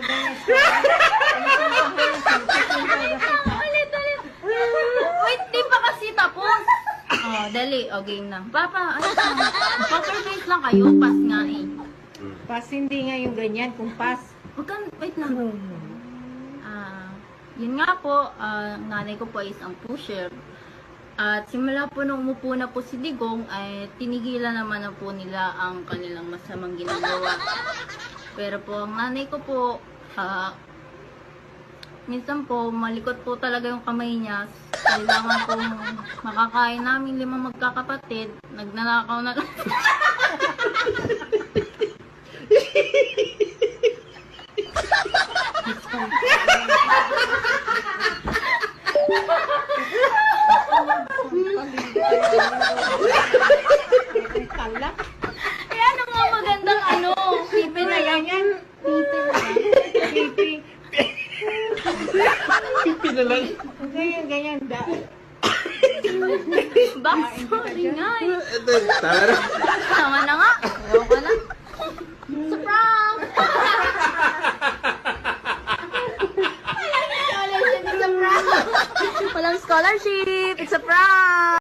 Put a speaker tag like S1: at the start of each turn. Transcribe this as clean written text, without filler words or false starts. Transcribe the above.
S1: ganyan.
S2: Ulit. Wait, di pa kasi tapos. Oh, dali. O, game na. Papa, ano ka? Poker face lang kayo. Pass nga eh.
S1: Pas hindi nga yung ganyan, kung pas.
S2: Huwag ka, wait lang. Yun nga po, nanay ko po is ang pusher. At simula po nung umupo na po si Digong, ay tinigilan naman na po nila ang kanilang masamang ginagawa. Pero po, ang nanay ko po, minsan po, malikot po talaga yung kamay niya. Kailangan pong makakain namin 5 magkakapatid. Nagnanakaw na lang.
S1: Kala.
S2: Eh, ano nga magandang ano? Pipi na lang.
S1: Ganyan.
S2: Pipi na lang.
S1: Pipi.
S3: Pipi na lang.
S1: Ganyan.
S2: Backstory nga eh.
S3: Ito, tama na.
S2: Tama na nga. Ewan ko na. It's a prank! Walang scholarship! It's a prank!